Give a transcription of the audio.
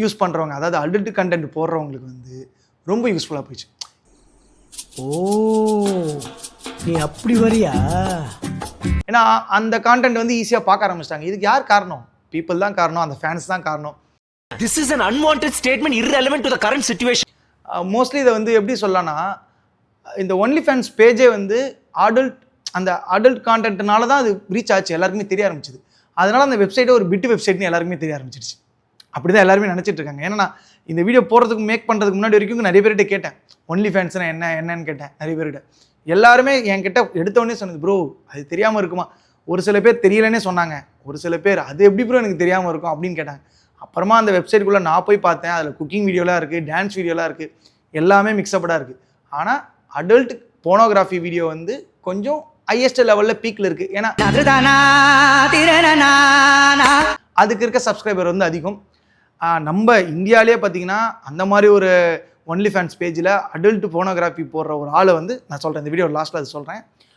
Use பண்ணுறவங்க, அதாவது adult content போடுறவங்களுக்கு வந்து ரொம்ப யூஸ்ஃபுல்லாக போயிடுச்சு. ஓ, நீ அப்படி வரியா? ஏன்னா அந்த கான்டென்ட் வந்து ஈஸியாக பார்க்க ஆரம்பிச்சிட்டாங்க. இதுக்கு யார் காரணம்? பீப்புள் தான் காரணம், அந்த ஃபேன்ஸ் தான் காரணம். This is an unwanted statement irrelevant to the current situation. Mostly இதை வந்து எப்படி சொல்லலாம்னா, இந்த ஒன்லி ஃபேன்ஸ் பேஜே வந்து அந்த அடல்ட் கான்டென்ட்னால தான் அது ரீச் ஆச்சு, எல்லாருக்குமே தெரிய ஆரம்பிச்சிது. அதனால அந்த வெப்சைட்டை ஒரு பிட் வெப்சைட்னு எல்லாருக்குமே தெரிய ஆரம்பிச்சிருச்சு. அப்படி தான் எல்லாருமே நினச்சிட்டு இருக்காங்க. ஏன்னா நான் இந்த வீடியோ போடுறதுக்கு மேக் பண்ணுறதுக்கு முன்னாடி வரைக்கும் நிறைய பேர்கிட்ட கேட்டேன், ஒன்லி ஃபேன்ஸ்னா என்னன்னு கேட்டேன் நிறைய பேர்கிட்ட. எல்லாருமே என்கிட்ட எடுத்தோடனே சொன்னது, ப்ரோ அது தெரியாமல் இருக்குமா? ஒரு சில பேர் தெரியலன்னே சொன்னாங்க, ஒரு சில பேர் அது எப்படி ப்ரோ எனக்கு தெரியாமல் இருக்கும் அப்படின்னு கேட்டாங்க. அப்புறமா அந்த வெப்சைட்டுக்குள்ளே நான் போய் பார்த்தேன், அதில் குக்கிங் வீடியோலாம் இருக்குது, டான்ஸ் வீடியோலாம் இருக்குது, எல்லாமே மிக்சப்படாக இருக்குது. ஆனால் அடல்ட் போனோகிராஃபி வீடியோ வந்து கொஞ்சம் ஹையஸ்ட் லெவலில் பீக்கில் இருக்குது. ஏன்னா அதுக்கு இருக்க சப்ஸ்கிரைபர் வந்து அதிகம். நம்ம இந்தியாவிலே பார்த்தீங்கன்னா அந்த மாதிரி ஒரு ஒன்லி ஃபேன்ஸ் பேஜில் அடல்ட் போனோகிராஃபி போடுற ஒரு ஆளை வந்து நான் சொல்கிறேன், இந்த வீடியோ லாஸ்ட்டில் அது சொல்கிறேன்.